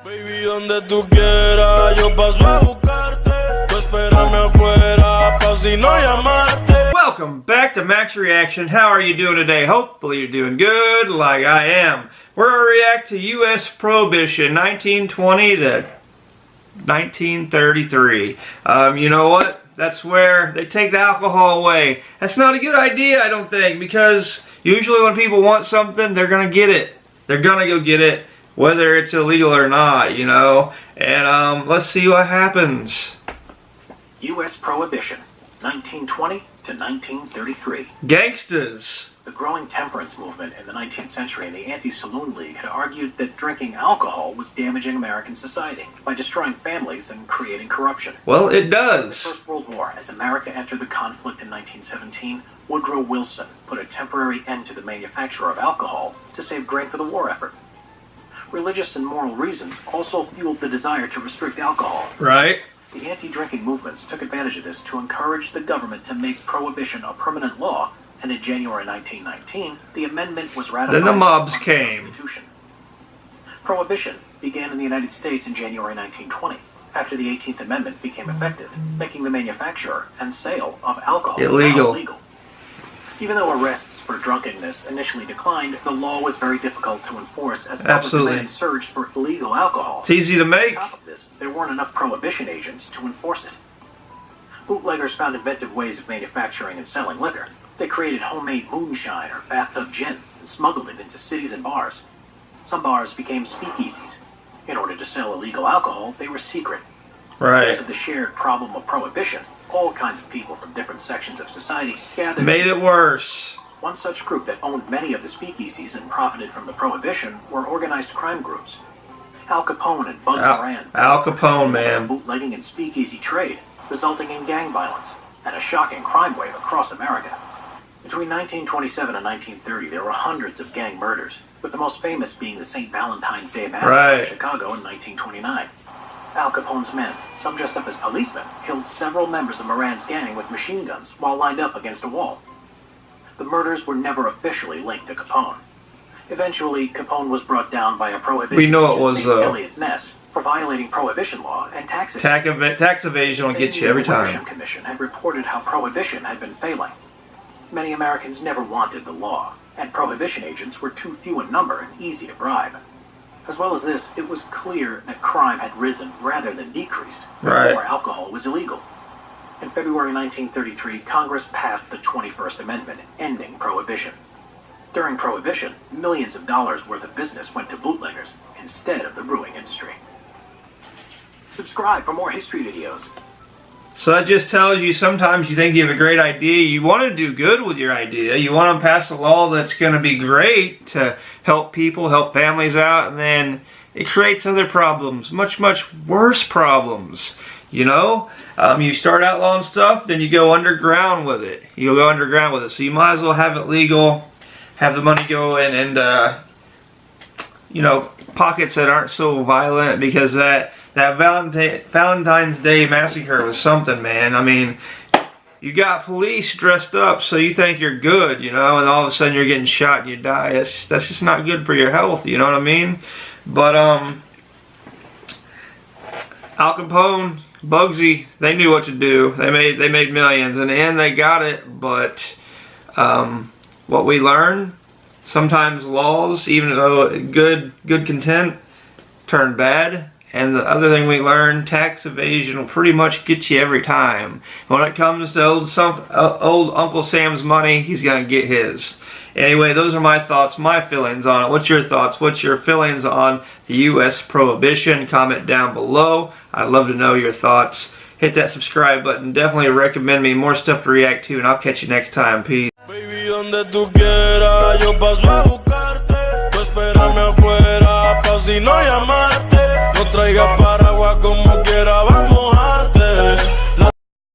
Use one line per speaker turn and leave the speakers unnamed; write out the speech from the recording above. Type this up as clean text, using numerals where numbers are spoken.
Baby, donde tú quieras, yo paso a buscarte. Tú espérame afuera, pa' si no llamarte.
Welcome back to Max Reaction. How are you doing today? Hopefully you're doing good, like I am. We're going to react to U.S. Prohibition, 1920 to 1933. You know what? That's where they take the alcohol away. That's not a good idea, I don't think, because usually when people want something, they're going to get it. They're going to go get it, whether it's illegal or not, you know. And let's see what happens.
U.S. Prohibition, 1920 to 1933.
Gangsters.
The growing temperance movement in the 19th century and the Anti-Saloon League had argued that drinking alcohol was damaging American society by destroying families and creating corruption.
Well, it
In
does.
the First World War, as America entered the conflict in 1917, Woodrow Wilson put a temporary end to the manufacture of alcohol to save grain for the war effort. Religious and moral reasons also fueled the desire to restrict alcohol.
Right.
The anti-drinking movements took advantage of this to encourage the government to make prohibition a permanent law, and in January 1919, the amendment was ratified.
Then the mobs
as part of the
came.
Constitution. Prohibition began in the United States in January 1920, after the 18th Amendment became effective, making the manufacture and sale of alcohol
Illegal.
illegal. Even though arrests for drunkenness initially declined, the law was very difficult to enforce as public
Absolutely.
demand surged for illegal alcohol.
It's easy to make.
On top of this, there weren't enough prohibition agents to enforce it. Bootleggers found inventive ways of manufacturing and selling liquor. They created homemade moonshine or bathtub gin and smuggled it into cities and bars. Some bars became speakeasies. In order to sell illegal alcohol, they were secret.
Right.
Because of the shared problem of prohibition, all kinds of people from different sections of society gathered.
Made it worse.
One such group that owned many of the speakeasies and profited from the prohibition were organized crime groups. Al Capone and Bugs Moran.
Al Capone, man.
Bootlegging and speakeasy trade, resulting in gang violence and a shocking crime wave across America. Between 1927 and 1930, there were hundreds of gang murders, with the most famous being the St. Valentine's Day Massacre in Chicago in 1929. Al Capone's men, some dressed up as policemen, killed several members of Moran's gang with machine guns while lined up against a wall. The murders were never officially linked to Capone. Eventually, Capone was brought down by a prohibition
We know it
agent
was,
named Elliot Ness for violating prohibition law and tax evasion.
Tax evasion will get you every
The Prohibition
time.
Commission had reported how prohibition had been failing. Many Americans never wanted the law, and prohibition agents were too few in number and easy to bribe. As well as this, it was clear that crime had risen rather than decreased before alcohol was illegal. In February 1933, Congress passed the 21st Amendment, ending prohibition. During prohibition, millions of dollars worth of business went to bootleggers instead of the brewing industry. Subscribe for more history videos.
So that just tells you sometimes you think you have a great idea, you want to do good with your idea, you want to pass a law that's going to be great to help people, help families out, and then it creates other problems, much worse problems, you know? You start outlawing stuff, then you go underground with it. You'll go underground with it, so you might as well have it legal, have the money go in and, you know, pockets that aren't so violent, because that Valentine's Day Massacre was something, man. I mean, you got police dressed up so you think you're good, you know, and all of a sudden you're getting shot and you die. That's just not good for your health, you know what I mean? But, Al Capone, Bugsy, they knew what to do. They made millions. In the end, they got it, but, what we learn, sometimes laws, even though good content, turn bad. And the other thing we learn, tax evasion will pretty much get you every time. When it comes to old Uncle Sam's money, he's going to get his. Anyway, those are my thoughts, my feelings on it. What's your thoughts? What's your feelings on the U.S. Prohibition? Comment down below. I'd love to know your thoughts. Hit that subscribe button. Definitely recommend me more stuff to react to, and I'll catch you next time. Peace.
Baby, donde tú quieras, yo paso a buscarte. Tú espérame afuera, pa' si no llamas.